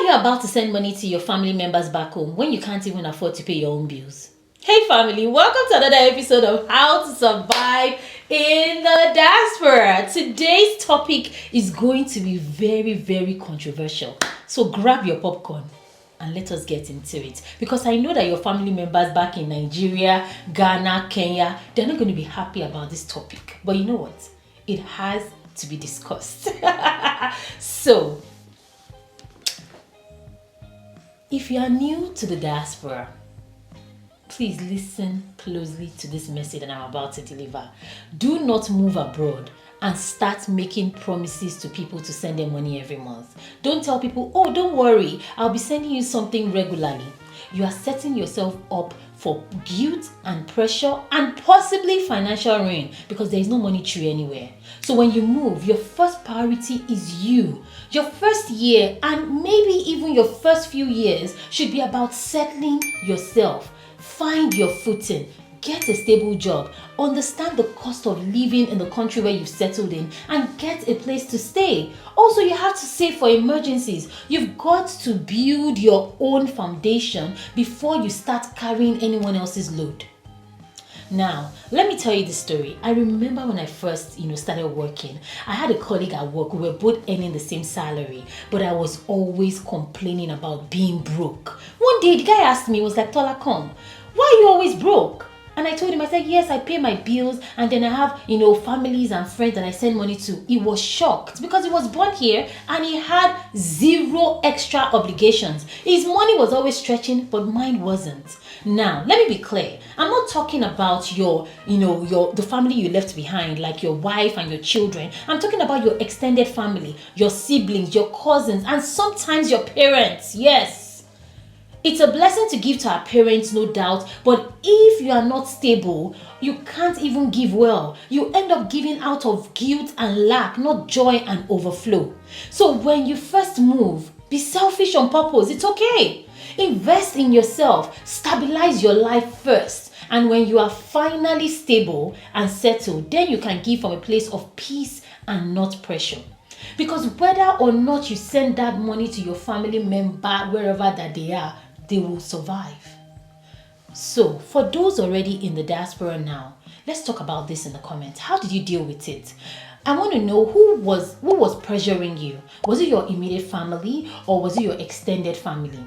you about to send money to your family members back home when you can't even afford to pay your own bills? Hey family, welcome to another episode of How to Survive in the Diaspora. Today's topic is going to be very, very controversial. So grab your popcorn and let us get into it. Because I know that your family members back in Nigeria, Ghana, Kenya, they're not going to be happy about this topic. But you know what? It has to be discussed. So, if you are new to the diaspora, please listen closely to this message that I'm about to deliver. Do not move abroad and start making promises to people to send them money every month. Don't tell people, oh, don't worry, I'll be sending you something regularly. You are setting yourself up for guilt and pressure and possibly financial ruin because there is no money tree anywhere. So when you move, your first priority is you. Your first year and maybe even your first few years should be about settling yourself. Find your footing. Get a stable job, understand the cost of living in the country where you've settled in, and get a place to stay. Also, you have to save for emergencies. You've got to build your own foundation before you start carrying anyone else's load. Now, let me tell you the story. I remember when I first, started working, I had a colleague at work. We were both earning the same salary, but I was always complaining about being broke. One day, the guy asked me, he was like, Tola, come, why are you always broke? And I told him, I said, yes, I pay my bills and then I have, families and friends that I send money to. He was shocked because he was born here and he had zero extra obligations. His money was always stretching, but mine wasn't. Now, let me be clear. I'm not talking about the family you left behind, like your wife and your children. I'm talking about your extended family, your siblings, your cousins, and sometimes your parents. Yes. It's a blessing to give to our parents, no doubt, but if you are not stable, you can't even give well. You end up giving out of guilt and lack, not joy and overflow. So when you first move, be selfish on purpose. It's okay. Invest in yourself. Stabilize your life first. And when you are finally stable and settled, then you can give from a place of peace and not pressure. Because whether or not you send that money to your family member, wherever that they are, they will survive. So, for those already in the diaspora now, let's talk about this in the comments. How did you deal with it? I want to know who was pressuring you. Was it your immediate family or was it your extended family?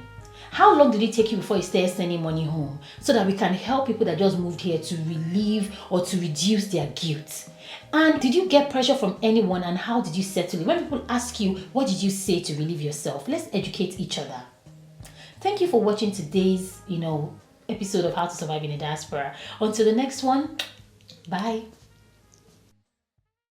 How long did it take you before you started sending money home so that we can help people that just moved here to relieve or to reduce their guilt? And did you get pressure from anyone and how did you settle it? When people ask you, what did you say to relieve yourself? Let's educate each other. Thank you for watching today's, episode of How to Survive in the Diaspora. Until the next one, bye.